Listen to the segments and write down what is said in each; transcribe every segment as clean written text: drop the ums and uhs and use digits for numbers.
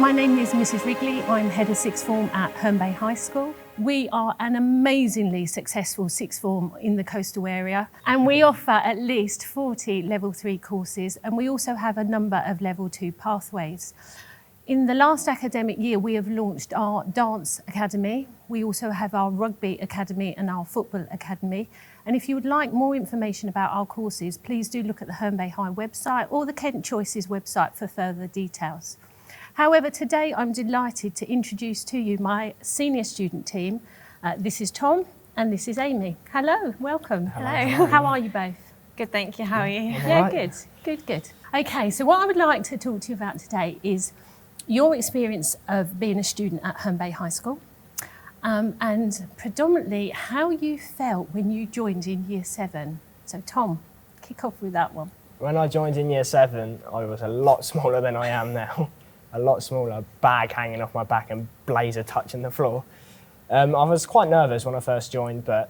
My name is Mrs. Wrigley. I'm head of sixth form at Herne Bay High School. We are an amazingly successful sixth form in the coastal area, and we offer at least 40 level 3 courses, and we also have a number of level 2 pathways. In the last academic year, we have launched our dance academy. We also have our rugby academy and our football academy. And if you would like more information about our courses, please do look at the Herne Bay High website or the Kent Choices website for further details. However, today I'm delighted to introduce to you my senior student team. This is Tom and this is Amy. Hello, welcome. Hello. How are you both? Good, thank you. How are you? Yeah, good. Okay, so what I would like to talk to you about today is your experience of being a student at Herne Bay High School, and predominantly how you felt when you joined in Year 7. So Tom, kick off with that one. When I joined in Year 7, I was a lot smaller than I am now. A lot smaller, bag hanging off my back and blazer touching the floor. I was quite nervous when I first joined, but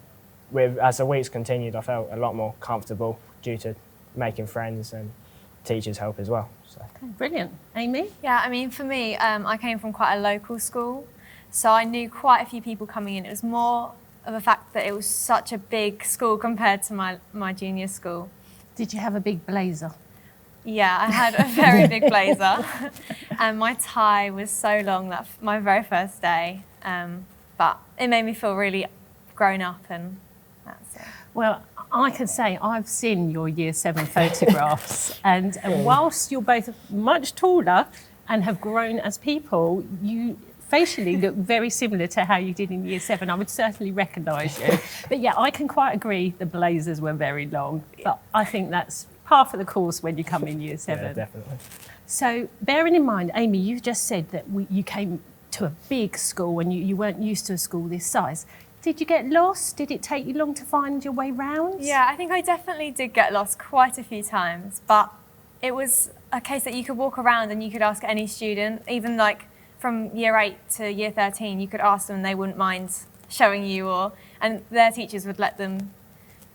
as the weeks continued, I felt a lot more comfortable due to making friends and teachers' help as well. So. Okay, brilliant. Amy? Yeah, I mean, for me, I came from quite a local school, so I knew quite a few people coming in. It was more of a fact that it was such a big school compared to my junior school. Did you have a big blazer? Yeah, I had a very big blazer, and my tie was so long that my very first day, but it made me feel really grown up, and that's it. Well, I can say I've seen your Year 7 photographs, and whilst you're both much taller and have grown as people, you facially look very similar to how you did in Year 7. I would certainly recognise you. But yeah, I can quite agree the blazers were very long, but I think that's half of the course when you come in Year 7. Yeah, definitely. So bearing in mind, Amy, you just said that you came to a big school and you weren't used to a school this size. Did you get lost? Did it take you long to find your way round? Yeah, I think I definitely did get lost quite a few times, but it was a case that you could walk around and you could ask any student, even like from Year 8 to Year 13, you could ask them and they wouldn't mind showing you, and their teachers would let them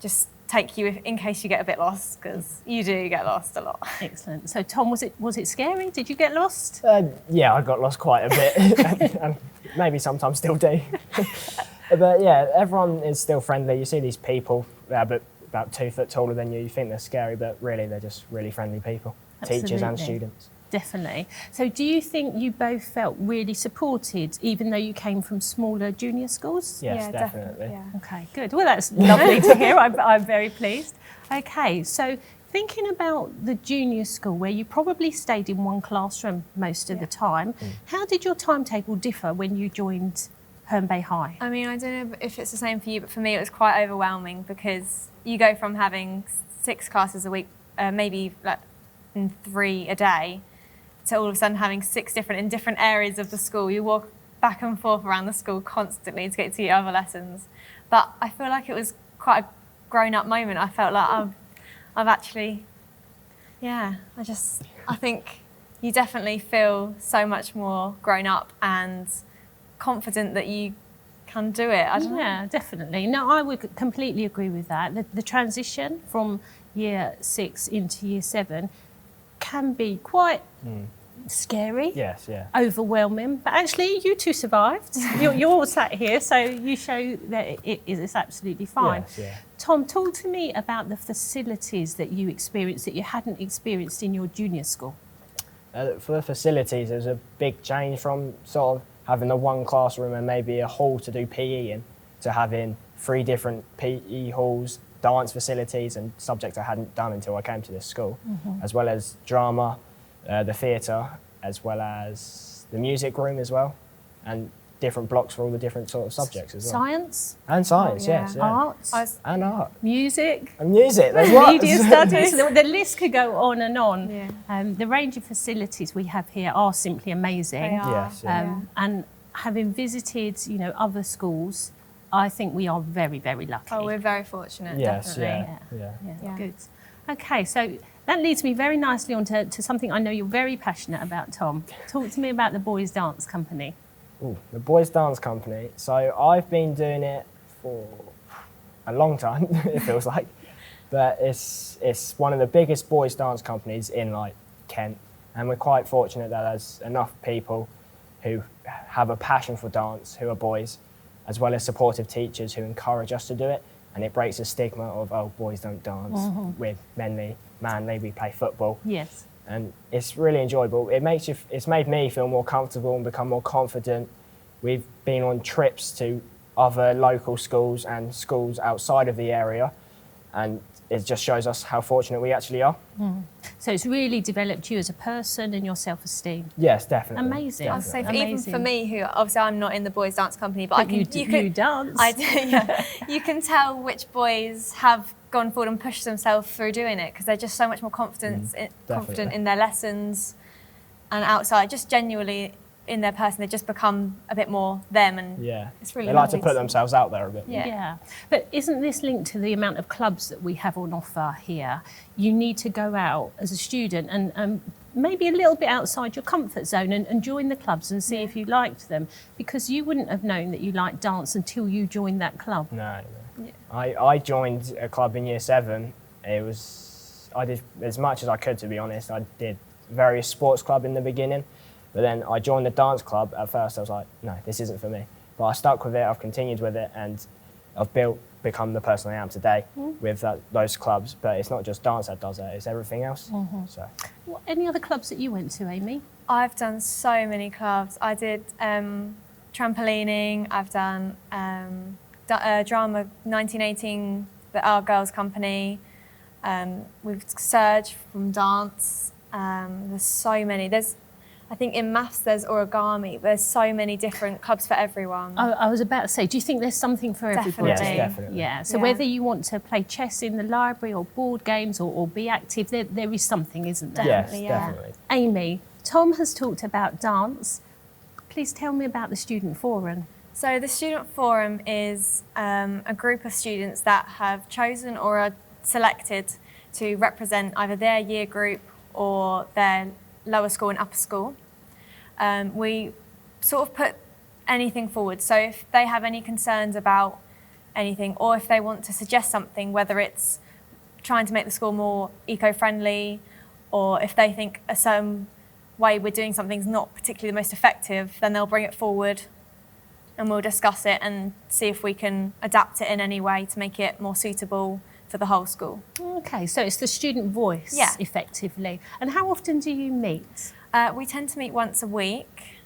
just take you in case you get a bit lost, because you do get lost a lot. Excellent. So Tom, was it scary? Did you get lost? Yeah, I got lost quite a bit, and maybe sometimes still do. But yeah, everyone is still friendly. You see these people but about 2 foot taller than you. You think they're scary, but really they're just really friendly people. Absolutely. Teachers and students. Definitely. So do you think you both felt really supported, even though you came from smaller junior schools? Yes, yeah, definitely. Yeah. Okay, good. Well, that's lovely to hear. I'm very pleased. Okay, so thinking about the junior school, where you probably stayed in one classroom most of the time, how did your timetable differ when you joined Herne Bay High? I mean, I don't know if it's the same for you, but for me it was quite overwhelming, because you go from having 6 classes a week, maybe like 3 a day, to all of a sudden having 6 in different areas of the school. You walk back and forth around the school constantly to get to your other lessons. But I feel like it was quite a grown-up moment. I felt like I've actually, yeah, I think you definitely feel so much more grown up and confident that you can do it. I don't know. Yeah, definitely. No, I would completely agree with that. The transition from Year 6 into Year 7 can be quite scary, Yes, yeah. overwhelming, but actually you two survived. You're all sat here, so you show that it's absolutely fine. Yes, yeah. Tom, talk to me about the facilities that you experienced that you hadn't experienced in your junior school. For the facilities, there's a big change from sort of having the one classroom and maybe a hall to do PE in, to having 3 different PE halls, dance facilities and subjects I hadn't done until I came to this school, as well as drama, the theatre, as well as the music room as well, and different blocks for all the different sort of subjects as well. Science? And science, Oh, yeah. yes. Yeah. Arts? And art. Music? And music, there's lots. Media studies? The list could go on and on. Yeah. The range of facilities we have here are simply amazing. They are. Yes, yeah. And having visited, other schools, I think we are very, very lucky. Oh, we're very fortunate, Yes, definitely. yeah. Good. Okay, so that leads me very nicely on to something I know you're very passionate about, Tom. Talk to me about the Boys Dance Company. Ooh, the Boys Dance Company. So I've been doing it for a long time, it feels like. But it's one of the biggest boys dance companies in like Kent, And we're quite fortunate that there's enough people who have a passion for dance, who are boys, as well as supportive teachers who encourage us to do it. And it breaks the stigma of, oh, boys don't dance, we're manly, we play football. Yes. And it's really enjoyable. It's made me feel more comfortable and become more confident. We've been on trips to other local schools and schools outside of the area, and it just shows us how fortunate we actually are. So it's really developed you as a person and your self-esteem. Yes, definitely. Amazing. I'd say Definitely. even for me, who obviously I'm not in the boys' dance company, but you dance. I do, yeah. You can tell which boys have gone forward and pushed themselves through doing it because they're just so much more confident in their lessons and outside, just genuinely in their person. They just become a bit more them, and it's really they like lovely to put themselves out there a bit. Yeah. But isn't this linked to the amount of clubs that we have on offer here? You need to go out as a student and maybe a little bit outside your comfort zone and join the clubs and see if you liked them, because you wouldn't have known that you liked dance until you joined that club. No. I joined a club in year 7. I did as much as I could, to be honest. I did various sports club in the beginning, but then I joined the dance club. At first I was like, no, this isn't for me. But I stuck with it, I've continued with it, and I've become the person I am today with those clubs. But it's not just dance that does that, it's everything else. So. Any other clubs that you went to, Amy? I've done so many clubs. I did trampolining, I've done drama 1918, our girls' company. We've Surge from dance. There's so many. I think in maths there's origami. There's so many different clubs for everyone. I was about to say, do you think there's something for everybody? Yes, definitely. Yeah, so whether you want to play chess in the library or board games or be active, there is something, isn't there? Yes, definitely. Amy, Tom has talked about dance. Please tell me about the Student Forum. So the Student Forum is a group of students that have chosen or are selected to represent either their year group or their lower school and upper school. We sort of put anything forward. So if they have any concerns about anything, or if they want to suggest something, whether it's trying to make the school more eco-friendly, or if they think a certain way we're doing something's not particularly the most effective, then they'll bring it forward and we'll discuss it and see if we can adapt it in any way to make it more suitable for the whole school. Okay, so it's the student voice, effectively. And how often do you meet? We tend to meet once a week.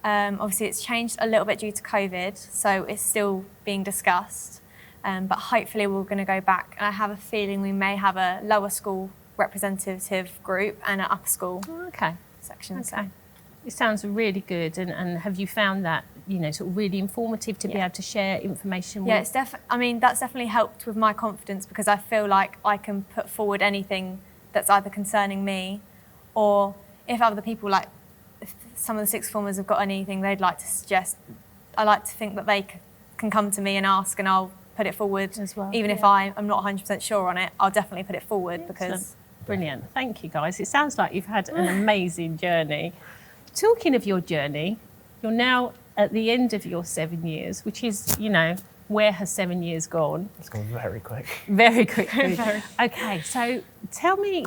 Obviously, it's changed a little bit due to COVID, so it's still being discussed. But hopefully, we're going to go back. And I have a feeling we may have a lower school representative group and an upper school section. Okay. So. It sounds really good. And have you found that, sort of really informative to be able to share information with? Yeah, it's that's definitely helped with my confidence, because I feel like I can put forward anything that's either concerning me, or if other people, like if some of the sixth formers have got anything they'd like to suggest, I like to think that they can come to me and ask, and I'll put it forward as well. Even if I'm not 100% sure on it, I'll definitely put it forward. Because brilliant. Thank you, guys. It sounds like you've had an amazing journey. Talking of your journey, you're now at the end of your 7 years, which is, where has 7 years gone? It's gone very quick. Very quickly. Okay, so tell me,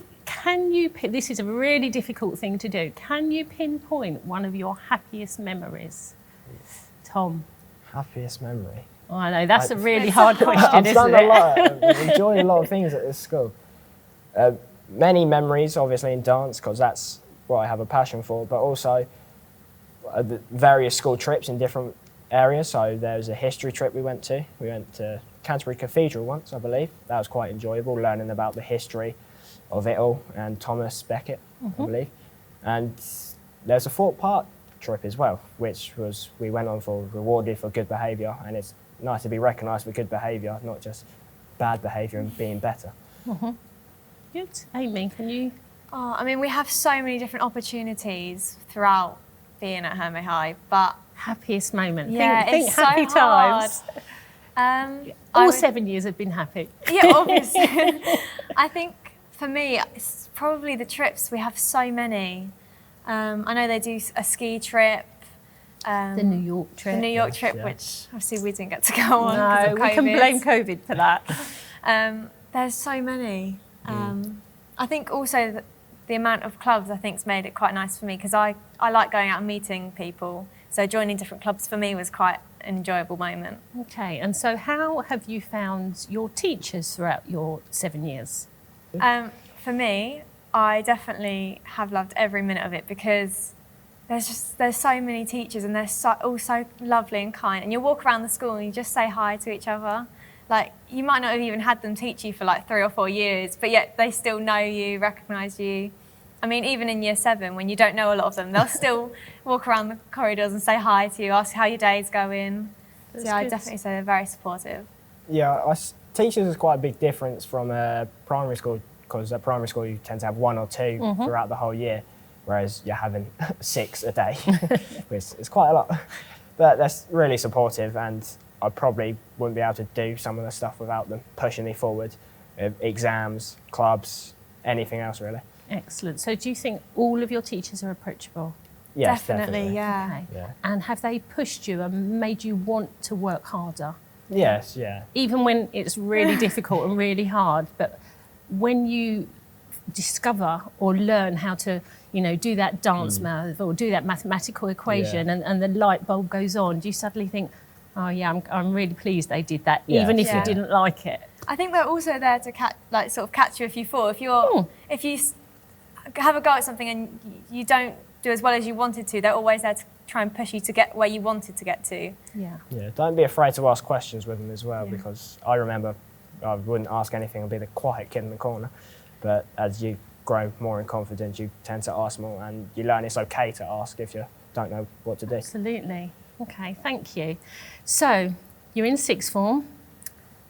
this is a really difficult thing to do, can you pinpoint one of your happiest memories? Tom? Happiest memory? Oh, I know, that's a really hard question, I've isn't done it? a lot. I've enjoyed a lot of things at this school. Many memories, obviously, in dance, because that's what I have a passion for, but also the various school trips in different areas. So there was a history trip we went to. We went to Canterbury Cathedral once, I believe. That was quite enjoyable, learning about the history of it all, and Thomas Becket, I believe. And there's a Thorpe Park trip as well, which was we went on for rewarded for good behaviour, and it's nice to be recognised for good behaviour, not just bad behaviour and being better. Good. Amy, can you? We have so many different opportunities throughout being at Herne Bay High, but happiest moment. Yeah, think it's happy so hard. Times. All 7 years have been happy. Yeah, obviously. I think for me, it's probably the trips. We have so many. I know they do a ski trip. The New York trip. The New York trip, which obviously we didn't get to go on. No, we can blame COVID for that. There's so many. I think also that the amount of clubs I think's made it quite nice for me, because I like going out and meeting people. So joining different clubs for me was quite an enjoyable moment. Okay, and so how have you found your teachers throughout your 7 years? For me, I definitely have loved every minute of it, because there's so many teachers and they're all so lovely and kind. And you walk around the school and you just say hi to each other. Like, you might not have even had them teach you for like 3 or 4 years, but yet they still know you, recognise you. I mean, even in year 7, when you don't know a lot of them, they'll still walk around the corridors and say hi to you, ask how your day's going. So yeah, I definitely say they're very supportive. Yeah, teachers is quite a big difference from primary school, because at primary school you tend to have 1 or 2 throughout the whole year, whereas you're having 6 a day, which is quite a lot. But that's really supportive, and I probably wouldn't be able to do some of the stuff without them pushing me forward. Exams, clubs, anything else really. Excellent. So do you think all of your teachers are approachable? Yes, Definitely, yeah. Okay. Yeah. And have they pushed you and made you want to work harder? Yes, yeah. Even when it's really difficult and really hard, but when you discover or learn how to, do that dance math or do that mathematical equation, and the light bulb goes on, do you suddenly think, oh yeah, I'm really pleased they did that, even if you didn't like it? I think they're also there to catch you if you fall. If you have a go at something and you don't do as well as you wanted to, they're always there to try and push you to get where you wanted to get to. Yeah. Yeah, don't be afraid to ask questions with them as well, because I remember I wouldn't ask anything, I'd be the quiet kid in the corner. But as you grow more in confidence, you tend to ask more, and you learn it's okay to ask if you don't know what to do. Absolutely. Okay, thank you. So, you're in sixth form,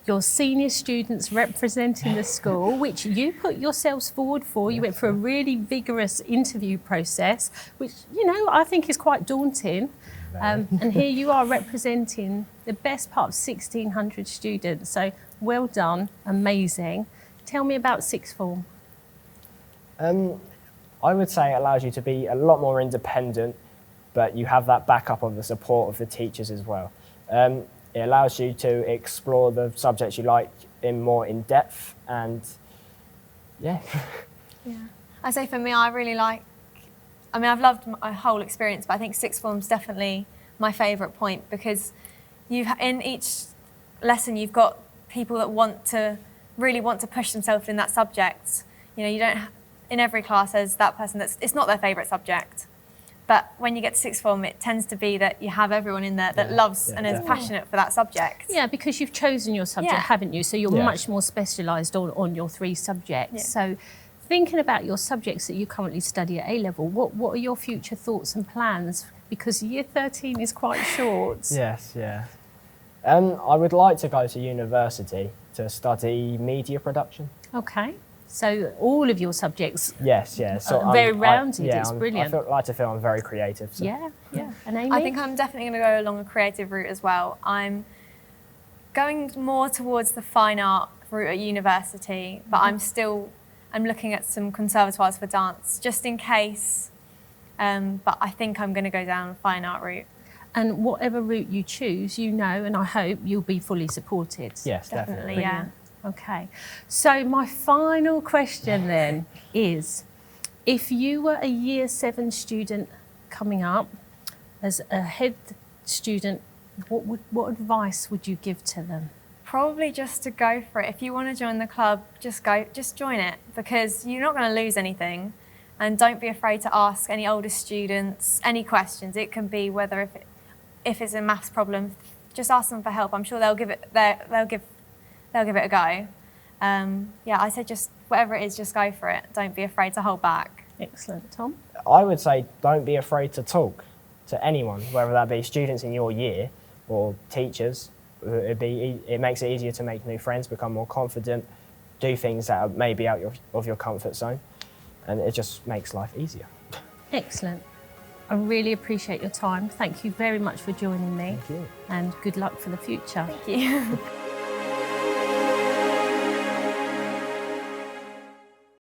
your senior students representing the school, which you put yourselves forward for. You went for a really vigorous interview process, which, I think is quite daunting. And here you are representing the best part of 1,600 students. So, well done, amazing. Tell me about sixth form. I would say it allows you to be a lot more independent, but you have that backup of the support of the teachers as well. It allows you to explore the subjects you like more in depth, and yeah. I say for me, I've loved my whole experience, but I think sixth form's definitely my favourite point, because in each lesson you've got people that really want to push themselves in that subject. You don't in every class there's that person it's not their favourite subject. But when you get to sixth form, it tends to be that you have everyone in there that loves and is passionate for that subject. Yeah, because you've chosen your subject, haven't you? So you're much more specialised on your 3 subjects. Yeah. So thinking about your subjects that you currently study at A-level, what are your future thoughts and plans? Because year 13 is quite short. Yes, yeah. I would like to go to university to study media production. Okay. So all of your subjects are very rounded. It's brilliant. I like to feel I'm very creative. So. Yeah. And Amy? I think I'm definitely going to go along a creative route as well. I'm going more towards the fine art route at university, but I'm looking at some conservatoires for dance, just in case. But I think I'm going to go down the fine art route. And whatever route you choose, and I hope you'll be fully supported. Yes, definitely. Yeah. Okay. So my final question then is, if you were a year 7 student coming up as a head student, what advice would you give to them? Probably just to go for it. If you want to join the club, just join it, because you're not going to lose anything. And don't be afraid to ask any older students any questions. It can be whether if it's a maths problem, just ask them for help. I'm sure they'll give it a go. I said just whatever it is, just go for it. Don't be afraid to hold back. Excellent. Tom? I would say don't be afraid to talk to anyone, whether that be students in your year or teachers. It makes it easier to make new friends, become more confident, do things that are maybe out of your comfort zone, and it just makes life easier. Excellent. I really appreciate your time. Thank you very much for joining me. Thank you. And good luck for the future. Thank you.